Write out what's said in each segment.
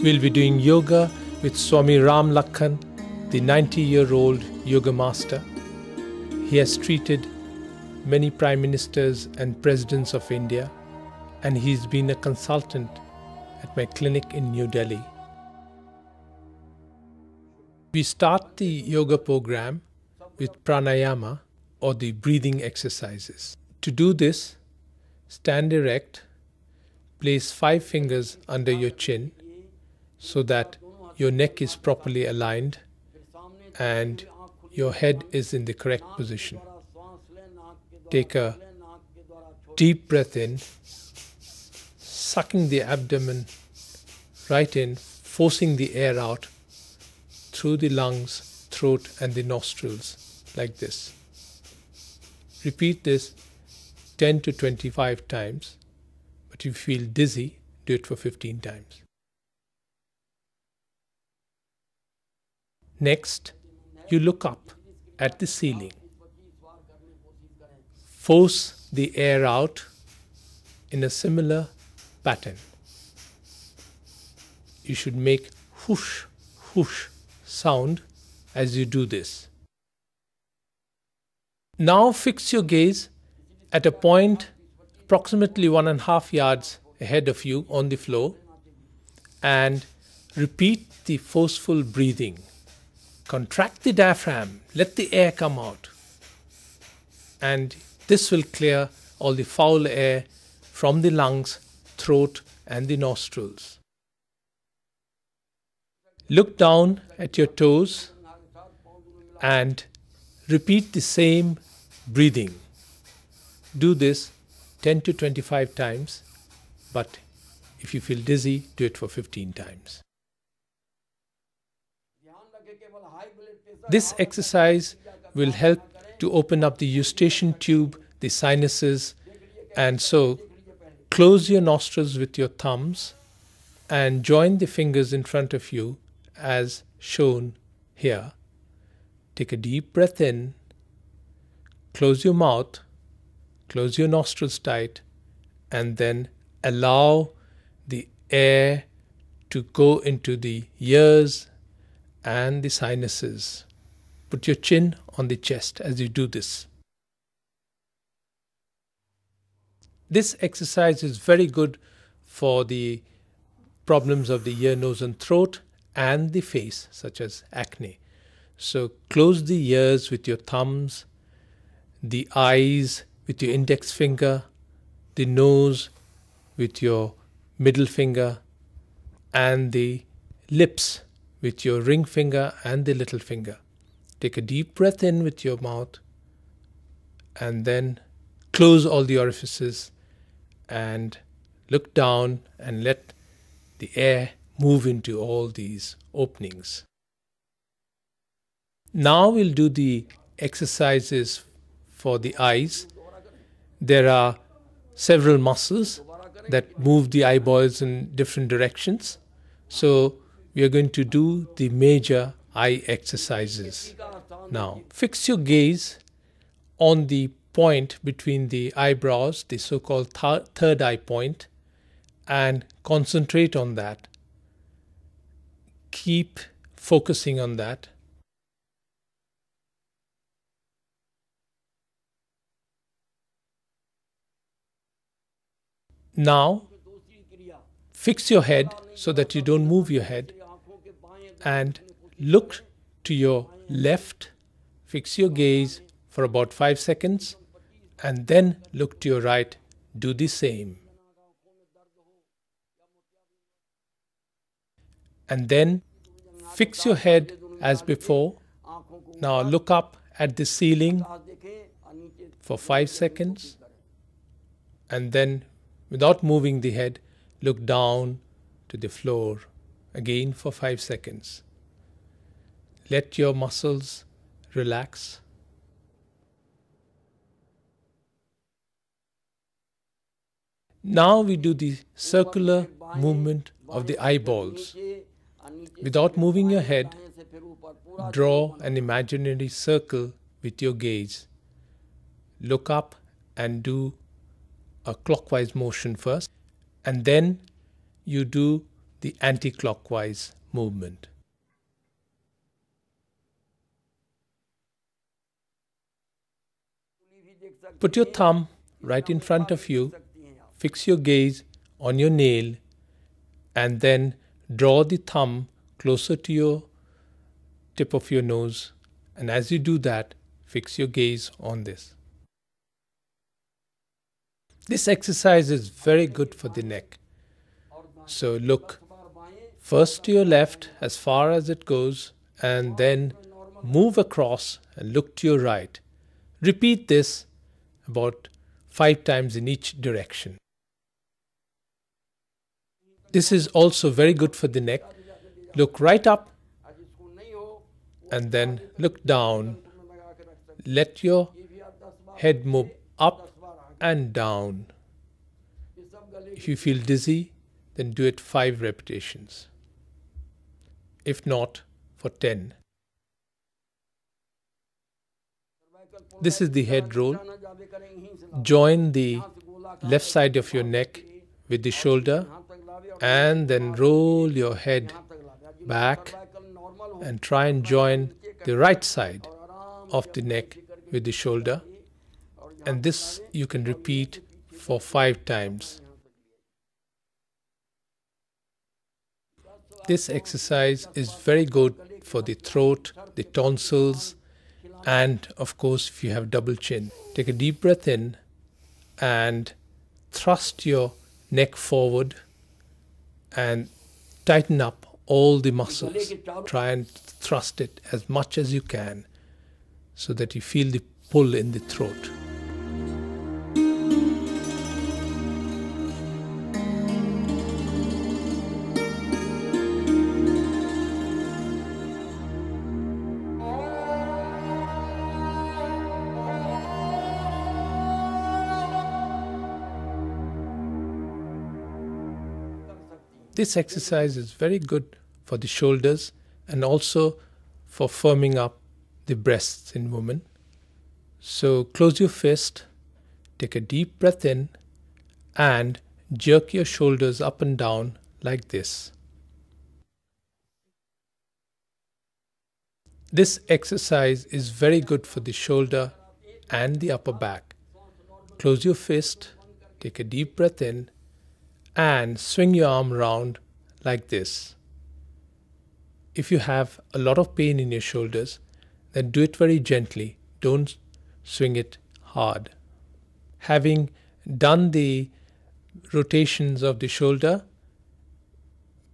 We'll be doing yoga with Swami Ram Lakhan, the 90-year-old yoga master. He has treated many prime ministers and presidents of India, and he's been a consultant at my clinic in New Delhi. We start the yoga program with pranayama, or the breathing exercises. To do this, stand erect, place 5 fingers under your chin so that your neck is properly aligned and your head is in the correct position. Take a deep breath in, sucking the abdomen right in, forcing the air out through the lungs, throat and the nostrils, like this. Repeat this 10 to 25 times, but if you feel dizzy, do it for 15 times. Next, you look up at the ceiling. Force the air out in a similar pattern. You should make whoosh, whoosh sound as you do this. Now fix your gaze at a point approximately 1.5 yards ahead of you on the floor and repeat the forceful breathing. Contract the diaphragm, let the air come out, and this will clear all the foul air from the lungs, throat and the nostrils. Look down at your toes and repeat the same breathing. Do this 10 to 25 times, but if you feel dizzy, do it for 15 times. This exercise will help to open up the eustachian tube, the sinuses, and so close your nostrils with your thumbs and join the fingers in front of you as shown here. Take a deep breath in, close your mouth, close your nostrils tight, and then allow the air to go into the ears and the sinuses. Put your chin on the chest as you do this. This exercise is very good for the problems of the ear, nose and throat and the face, such as acne. So close the ears with your thumbs, the eyes with your index finger, the nose with your middle finger, and the lips with your ring finger and the little finger. Take a deep breath in with your mouth and then close all the orifices and look down and let the air move into all these openings. Now we'll do the exercises for the eyes. There are several muscles that move the eyeballs in different directions. So we are going to do the major eye exercises. Now fix your gaze on the point between the eyebrows, the so-called third eye point, and concentrate on that. Keep focusing on that. Now fix your head so that you don't move your head, and look to your left. Fix your gaze for about 5 seconds and then look to your right. Do the same. And then fix your head as before. Now look up at the ceiling for 5 seconds and then, without moving the head, look down to the floor again for 5 seconds. Let your muscles relax. Now we do the circular movement of the eyeballs. Without moving your head, draw an imaginary circle with your gaze. Look up and do a clockwise motion first, and then you do the anti-clockwise movement. Put your thumb right in front of you, fix your gaze on your nail, and then draw the thumb closer to your tip of your nose. And as you do that, fix your gaze on this. This exercise is very good for the neck. So look first to your left as far as it goes, and then move across and look to your right. Repeat this about 5 times in each direction. This is also very good for the neck. Look right up and then look down. Let your head move up and down. If you feel dizzy, then do it 5 repetitions. If not, for 10. This is the head roll. Join the left side of your neck with the shoulder and then roll your head back and try and join the right side of the neck with the shoulder. And this you can repeat for 5 times. This exercise is very good for the throat, the tonsils, and of course if you have double chin. Take a deep breath in and thrust your neck forward and tighten up all the muscles. Try and thrust it as much as you can so that you feel the pull in the throat. This exercise is very good for the shoulders and also for firming up the breasts in women. So close your fist, take a deep breath in and jerk your shoulders up and down like this. This exercise is very good for the shoulder and the upper back. Close your fist, take a deep breath in and swing your arm around like this. If you have a lot of pain in your shoulders, then do it very gently. Don't swing it hard. Having done the rotations of the shoulder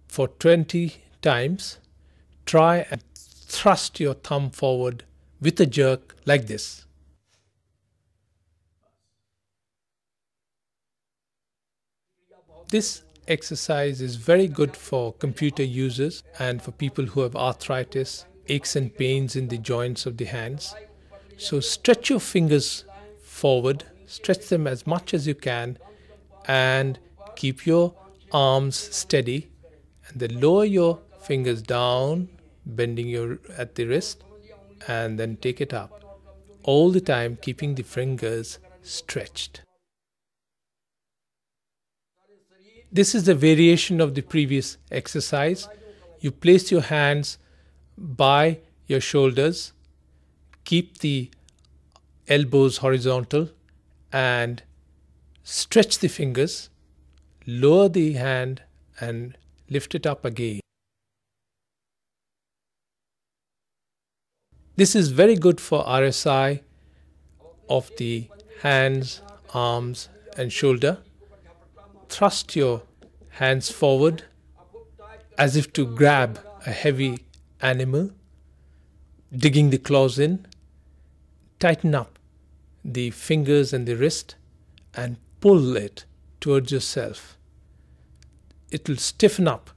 for 20 times, try and thrust your thumb forward with a jerk like this. This exercise is very good for computer users and for people who have arthritis, aches and pains in the joints of the hands. So stretch your fingers forward, stretch them as much as you can, and keep your arms steady, and then lower your fingers down, bending at the wrist, and then take it up. All the time keeping the fingers stretched. This is a variation of the previous exercise. You place your hands by your shoulders, keep the elbows horizontal and stretch the fingers, lower the hand and lift it up again. This is very good for RSI of the hands, arms and shoulder. Thrust your hands forward as if to grab a heavy animal, digging the claws in. Tighten up the fingers and the wrist and pull it towards yourself. It will stiffen up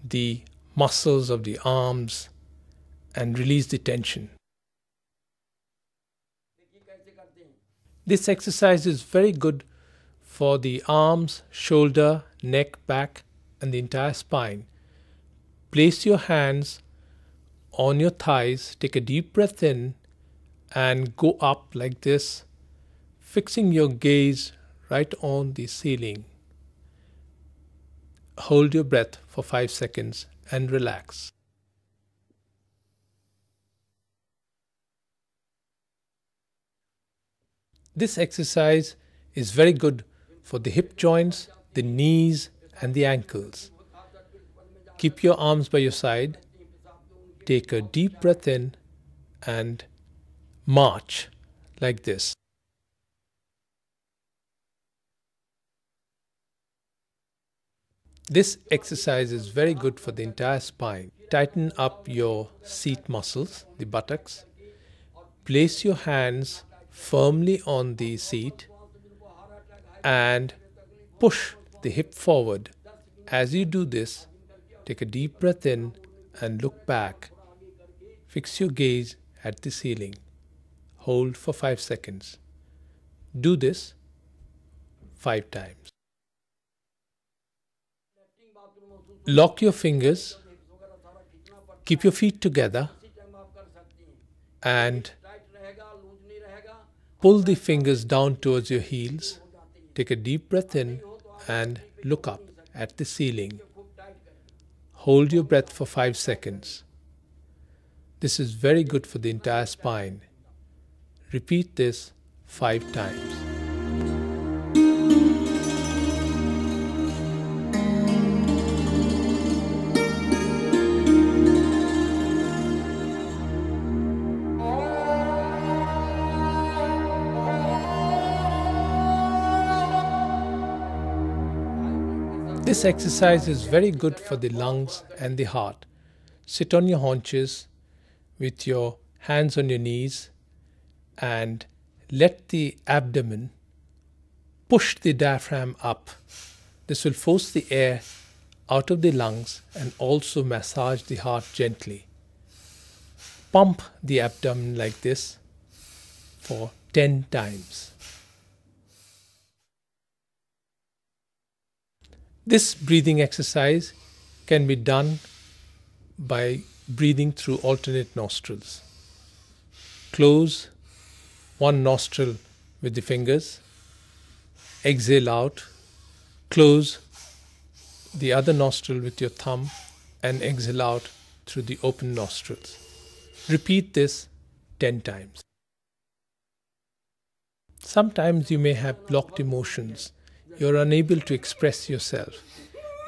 the muscles of the arms and release the tension. This exercise is very good for the arms, shoulder, neck, back, and the entire spine. Place your hands on your thighs, take a deep breath in, and go up like this, fixing your gaze right on the ceiling. hold your breath for 5 seconds and relax. This exercise is very good for the hip joints, the knees, and the ankles. Keep your arms by your side. Take a deep breath in and march like this. This exercise is very good for the entire spine. Tighten up your seat muscles, the buttocks. Place your hands firmly on the seat and push the hip forward. As you do this, take a deep breath in and look back. Fix your gaze at the ceiling. Hold for 5 seconds. Do this 5 times. Lock your fingers. Keep your feet together and pull the fingers down towards your heels. Take a deep breath in and look up at the ceiling. Hold your breath for 5 seconds. This is very good for the entire spine. Repeat this 5 times. This exercise is very good for the lungs and the heart. Sit on your haunches with your hands on your knees and let the abdomen push the diaphragm up. This will force the air out of the lungs and also massage the heart gently. Pump the abdomen like this for 10 times. This breathing exercise can be done by breathing through alternate nostrils. Close one nostril with the fingers, exhale out, close the other nostril with your thumb and exhale out through the open nostrils. Repeat this 10 times. Sometimes you may have blocked emotions. You're unable to express yourself.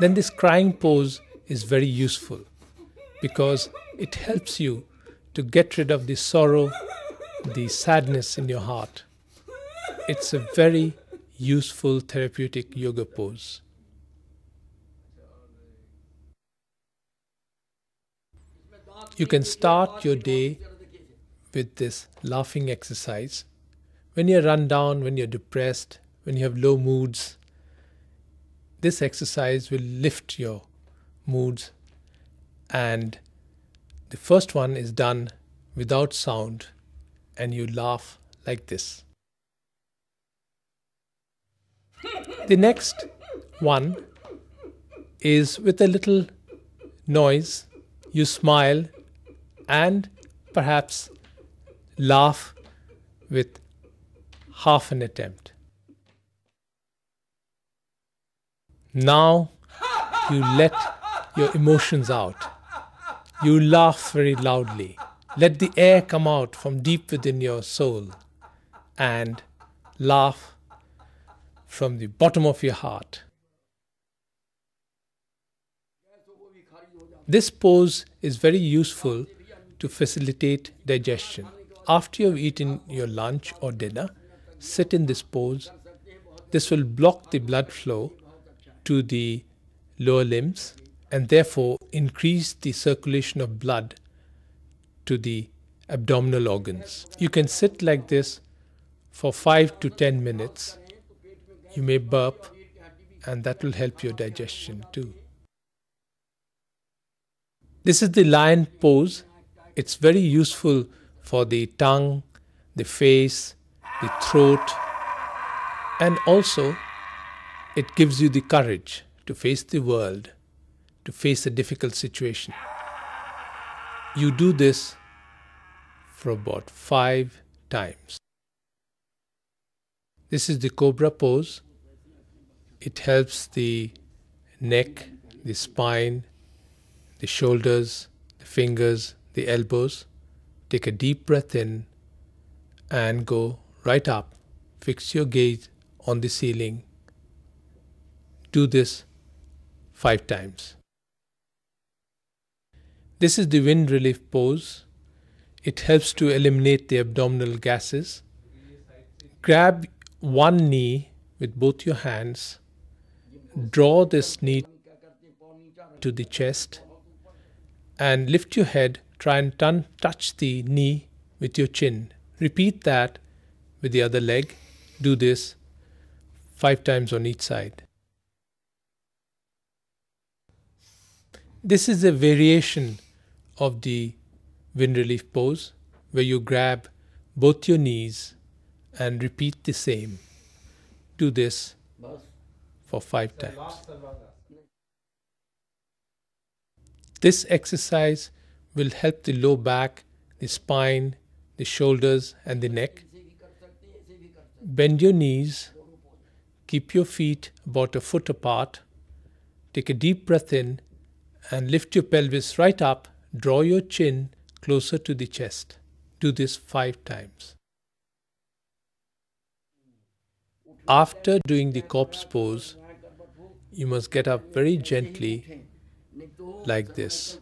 Then this crying pose is very useful because it helps you to get rid of the sorrow, the sadness in your heart. It's a very useful therapeutic yoga pose. You can start your day with this laughing exercise. When you're run down, when you're depressed, when you have low moods, this exercise will lift your moods. And the first one is done without sound and you laugh like this. The next one is with a little noise. You smile and perhaps laugh with half an attempt. Now you let your emotions out. You laugh very loudly. Let the air come out from deep within your soul and laugh from the bottom of your heart. This pose is very useful to facilitate digestion. After you have eaten your lunch or dinner, sit in this pose. This will block the blood flow to the lower limbs and therefore increase the circulation of blood to the abdominal organs. You can sit like this for 5 to 10 minutes. You may burp and that will help your digestion too. This is the lion pose. It's very useful for the tongue, the face, the throat, and also it gives you the courage to face the world, to face a difficult situation. You do this for about 5 times. This is the cobra pose. It helps the neck, the spine, the shoulders, the fingers, the elbows. Take a deep breath in and go right up. Fix your gaze on the ceiling. Do this 5 times. This is the wind relief pose. It helps to eliminate the abdominal gases. Grab one knee with both your hands. Draw this knee to the chest and lift your head. Try and touch the knee with your chin. Repeat that with the other leg. Do this 5 times on each side. This is a variation of the wind relief pose where you grab both your knees and repeat the same. Do this for 5 times. This exercise will help the low back, the spine, the shoulders and the neck. Bend your knees. Keep your feet about a foot apart. Take a deep breath in and lift your pelvis right up. Draw your chin closer to the chest. Do this 5 times. After doing the corpse pose, you must get up very gently like this.